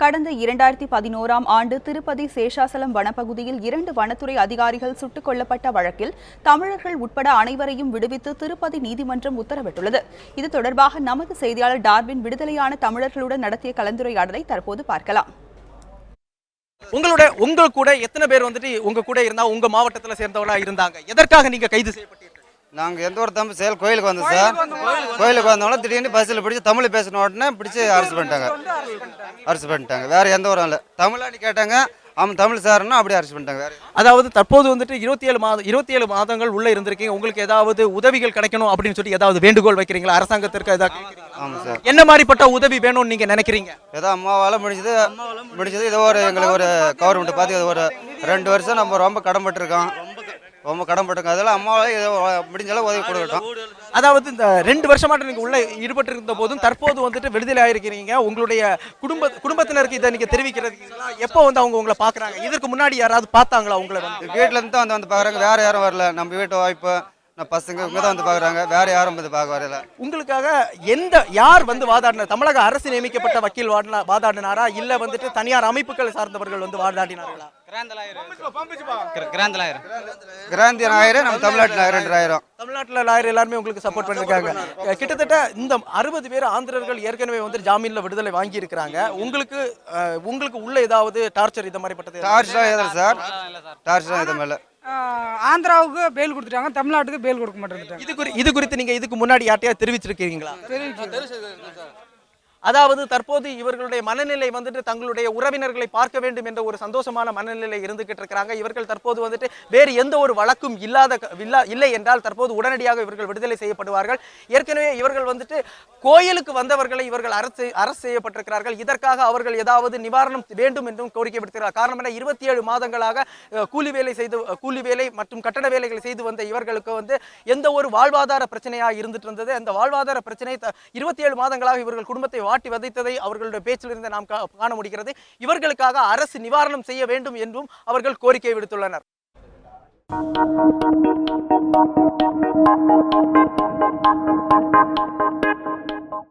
கடந்த 2011ஆம் ஆண்டு திருப்பதி சேஷாசலம் வனப்பகுதியில் 2 வனத்துறை அதிகாரிகள் சுட்டுக் கொல்லப்பட்ட வழக்கில் தமிழர்கள் உட்பட அனைவரையும் விடுவித்து திருப்பதி நீதிமன்றம் உத்தரவிட்டுள்ளது. இது தொடர்பாக நமது செய்தியாளர் டார்வின் விடுதலையான தமிழர்களுடன் நடத்திய கலந்துரையாடலை தற்போது பார்க்கலாம். உங்க கூட எத்தனை பேர் வந்துட்டு உங்க கூட இருந்தா உங்க மாவட்டத்துல சேர்ந்தவங்களா இருந்தாங்க? எதற்காக நீங்க கைது செய்யப்பட்டீர்கள்? நாங்கள் எந்த ஒரு தம்பி செயல் கோயிலுக்கு வந்தோம் சார். கோயிலுக்கு வந்தோம்னா திடீர்னு பஸ்ஸில் பிடிச்சி தமிழ் பேசின உடனே பிடிச்சி அரெஸ்ட் பண்ணிட்டாங்க. வேற எந்த ஒரு இல்லை. தமிழான்னு கேட்டாங்க, அவன் தமிழ் சார்னா அப்படியே அரெஸ்ட் பண்ணிட்டாங்க. வேற அதாவது தற்போது வந்துட்டு 27 மாதங்கள் உள்ள இருந்திருக்கீங்க. உங்களுக்கு ஏதாவது உதவிகள் கிடைக்கணும் அப்படின்னு சொல்லி ஏதாவது வேண்டுகோள் வைக்கிறீங்களா? அரசாங்கத்திற்கு ஏதாவது? ஆமாம் சார். என்ன மாதிரிப்பட்ட உதவி வேணும்னு நீங்க நினைக்கிறீங்க? ஏதோ அம்மாவால் முடிஞ்சது ஏதோ ஒரு எங்களுக்கு ஒரு கவர்மெண்ட் பார்த்து ஒரு 2 வருஷம் நம்ம ரொம்ப கடன்பட்டுருக்கோம். அதெல்லாம் அம்மாவால் ஏதோ முடிஞ்சாலும் உதவி கொடுக்கட்டும். அதாவது இந்த 2 வருஷமாட்ட நீங்க உள்ள ஈடுபட்டு இருந்த போதும் தற்போது வந்துட்டு விடுதலை ஆயிருக்கிறீங்க. உங்களுடைய குடும்பத்தினருக்கு இதை நீங்க தெரிவிக்கிறீங்களா? எப்போ வந்து அவங்க உங்களை பாக்குறாங்க? இதற்கு முன்னாடி யாராவது பார்த்தாங்களா உங்களை? வீட்டுல இருந்து தான் வந்து பாக்குறாங்க. வேற யாரும் வரல. நம்ம வீட்டு வாய்ப்பு பசங்க இவங்க தான் வந்து பாக்குறாங்க. வேற யாரும் வந்து பார்க்க வரல. உங்களுக்காக யார் வந்து வாதாடினார்? தமிழக அரசு நியமிக்கப்பட்ட வக்கீல் வாதாடினாரா, இல்ல வந்துட்டு தனியார் அமைப்புகள் சார்ந்தவர்கள் வந்து வாதாடினார்களா? கிராந்தி லாயர் நம்ம தமிழ்நாட்டில் லாயர் தமிழ்நாட்டில் லாயர் எல்லாருமே உங்களுக்கு சப்போர்ட் பண்ணிருக்காங்க. கிட்டத்தட்ட இந்த 60 பேர் ஆந்திரர்கள் ஏற்கனவே வந்து ஜாமீன்ல விடுதலை வாங்கி இருக்கிறாங்க. உங்களுக்கு உள்ள ஏதாவது டார்ச்சர் இந்த மாதிரி பட்டது? டார்ச்சர் எதில் சார்? டார்ச்சர் எதுவும் இல்லை. ஆந்திராவுக்கு பெயில் கொடுத்துட்டாங்க, தமிழ்நாட்டுக்கு பெயில் கொடுக்க மாட்டேங்குது. இது குறித்து நீங்க இதுக்கு முன்னாடி யார்ட்டையா தெரிவிச்சிருக்கீங்களா? அதாவது தற்போது இவர்களுடைய மனநிலை வந்துட்டு தங்களுடைய உறவினர்களை பார்க்க வேண்டும் என்ற ஒரு சந்தோஷமான மனநிலை இருந்துகிட்டு இருக்கிறாங்க. இவர்கள் தற்போது வந்துட்டு வேறு எந்த ஒரு வழக்கும் இல்லை என்றால் தற்போது உடனடியாக இவர்கள் விடுதலை செய்யப்படுவார்கள். ஏற்கனவே இவர்கள் வந்துட்டு கோயிலுக்கு வந்தவர்களை இவர்கள் அரசு செய்யப்பட்டிருக்கிறார்கள். இதற்காக அவர்கள் ஏதாவது நிவாரணம் வேண்டும் என்றும் கோரிக்கை விடுக்கிறார். காரணம் என்ன? 27 மாதங்களாக கூலி வேலை மற்றும் கட்டட வேலைகளை செய்து வந்த இவர்களுக்கு வந்து எந்த ஒரு வாழ்வாதார பிரச்சனையாக இருந்துட்டு இருந்தது. அந்த வாழ்வாதார பிரச்சனை 27 மாதங்களாக இவர்கள் குடும்பத்தை வாட்டி வதைத்ததை அவர்களுடைய பேச்சிலிருந்து நாம் காண முடிகிறது. இவர்களுக்காக அரசு நிவாரணம் செய்ய வேண்டும் என்றும் அவர்கள் கோரிக்கை விடுத்துள்ளனர்.